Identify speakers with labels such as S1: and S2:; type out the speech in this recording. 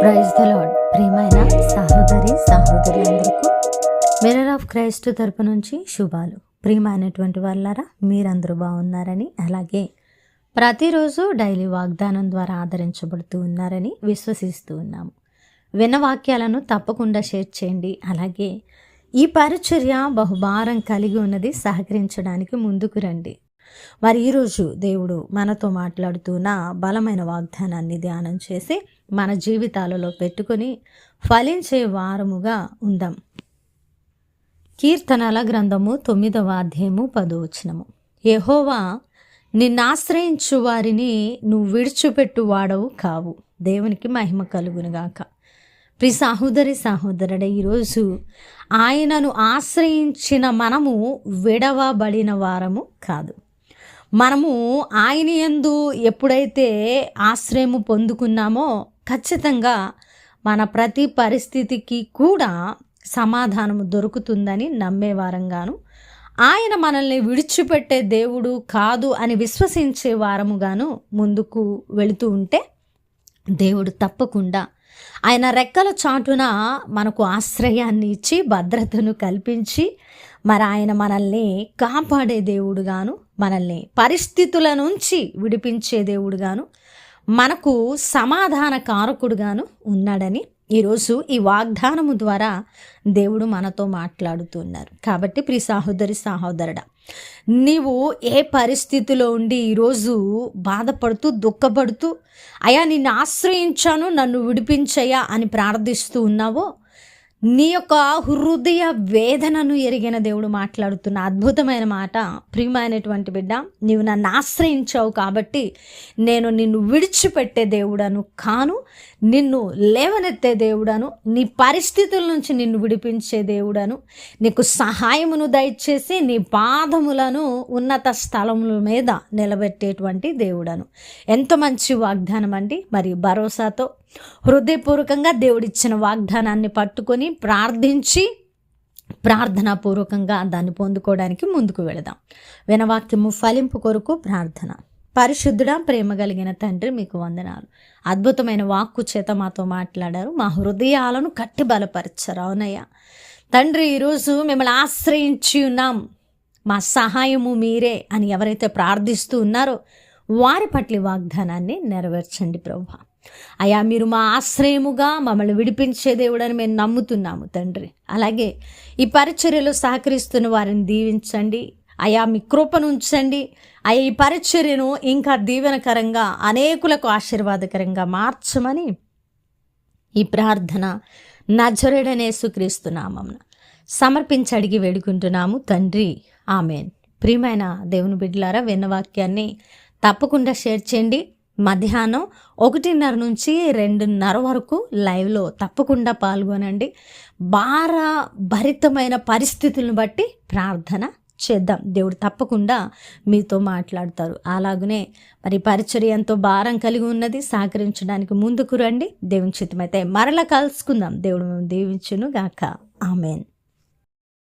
S1: Praise the lord. ప్రియమైన సహోదరులందరికీ mirror of Christ తరపు నుంచి శుభాలు. ప్రియమైనటువంటి వాళ్ళారా, మీరందరూ బాగున్నారని, అలాగే ప్రతిరోజు డైలీ వాగ్దానం ద్వారా ఆదరించబడుతూ ఉన్నారని విశ్వసిస్తూ ఉన్నాము. విన్న వాక్యాలను తప్పకుండా షేర్ చేయండి. అలాగే ఈ పరిచర్య బహుభారం కలిగి ఉన్నది, సహకరించడానికి ముందుకు రండి. మరి ఈరోజు దేవుడు మనతో మాట్లాడుతున్న బలమైన వాగ్దానాన్ని ధ్యానం చేసి మన జీవితాలలో పెట్టుకొని ఫలించే వారముగా ఉందాం. కీర్తనల గ్రంథము 9వ అధ్యాయము 10వ వచనము. యెహోవా నిన్నాశ్రయించు వారిని నువ్వు విడిచిపెట్టు వాడవు కావు. దేవునికి మహిమ కలుగునుగాక. ప్రియ సహోదరుడే, ఈరోజు ఆయనను ఆశ్రయించిన మనము విడవబడిన వారము కాదు. మనము ఆయన యందు ఎప్పుడైతే ఆశ్రయము పొందుకున్నామో ఖచ్చితంగా మన ప్రతి పరిస్థితికి కూడా సమాధానము దొరుకుతుందని నమ్మేవారంగాను, ఆయన మనల్ని విడిచిపెట్టే దేవుడు కాదు అని విశ్వసించే వారముగాను ముందుకు వెళుతూ ఉంటే దేవుడు తప్పకుండా ఆయన రెక్కల చాటున మనకు ఆశ్రయాన్ని ఇచ్చి భద్రతను కల్పించి మరి ఆయన మనల్ని కాపాడే దేవుడుగాను, మనల్ని పరిస్థితుల నుంచి విడిపించే దేవుడుగాను, మనకు సమాధాన కారకుడుగాను ఉన్నాడని ఈరోజు ఈ వాగ్దానము ద్వారా దేవుడు మనతో మాట్లాడుతున్నారు. కాబట్టి ప్రియ సహోదరుడా, నీవు ఏ పరిస్థితిలో ఉండి ఈరోజు బాధపడుతూ దుఃఖపడుతూ అయ్యా నిన్ను ఆశ్రయించాను, నన్ను విడిపించయ్యా అని ప్రార్థిస్తూ ఉన్నావో, నీ యొక్క హృదయ వేదనను ఎరిగిన దేవుడు మాట్లాడుతున్న అద్భుతమైన మాట. ప్రియమైనటువంటి బిడ్డ, నీవు నన్ను ఆశ్రయించావు కాబట్టి నేను నిన్ను విడిచిపెట్టే దేవుడను కాను, నిన్ను లేవనెత్తే దేవుడను, నీ పరిస్థితుల నుంచి నిన్ను విడిపించే దేవుడను, నీకు సహాయమును దయచేసి నీ పాదములను ఉన్నత స్థలముల మీద నిలబెట్టేటువంటి దేవుడను. ఎంత మంచి వాగ్దానం అండి. మరి భరోసాతో హృదయపూర్వకంగా దేవుడిచ్చిన వాగ్దానాన్ని పట్టుకొని ప్రార్థించి ప్రార్థనాపూర్వకంగా దాన్ని పొందుకోవడానికి ముందుకు వెళదాం. వినవాక్యము ఫలింపు కొరకు ప్రార్థన. పరిశుద్ధుడా, ప్రేమ కలిగిన తండ్రి, మీకు వందనాలు. అద్భుతమైన వాక్కు చేత మాతో మాట్లాడారు, మా హృదయాలను కట్టి బలపరిచారు. అవునయ్యా తండ్రి, ఈరోజు మిమ్మల్ని ఆశ్రయించి ఉన్నాం, మా సహాయము మీరే అని ఎవరైతే ప్రార్థిస్తూ ఉన్నారో వారి పట్ల వాగ్దానాన్ని నెరవేర్చండి ప్రభువా. అయ్యా, మీరు మా ఆశ్రయముగా మమ్మల్ని విడిపించే దేవుడని మేము నమ్ముతున్నాము తండ్రి. అలాగే ఈ పరిచర్యలో సహకరిస్తున్న వారిని దీవించండి అయ్యా, మీ కృపను ఉంచండి అయ్యా. ఈ పరిచర్యను ఇంకా దీవెనకరంగా అనేకులకు ఆశీర్వాదకరంగా మార్చమని ఈ ప్రార్థన నజరేయుడైన యేసుక్రీస్తు నామమున సమర్పించి అడిగి వేడుకుంటున్నాము తండ్రి, ఆమేన్. ప్రియమైన దేవుని బిడ్డలారా, విన్న వాక్యాన్ని తప్పకుండా షేర్ చేయండి. మధ్యాహ్నం 1:30 నుంచి 2:30 వరకు లైవ్లో తప్పకుండా పాల్గొనండి. భారభరితమైన పరిస్థితులను బట్టి ప్రార్థన చేద్దాం. దేవుడు తప్పకుండా మీతో మాట్లాడతారు. అలాగనే మరి పరిచర్య ఎంతో భారం కలిగి ఉన్నది, సహకరించడానికి ముందుకు రండి. దేవుని చిత్తమైతే మరలా కలుసుకుందాం. దేవుడు మేము దీవించును గాక. ఆమేన్.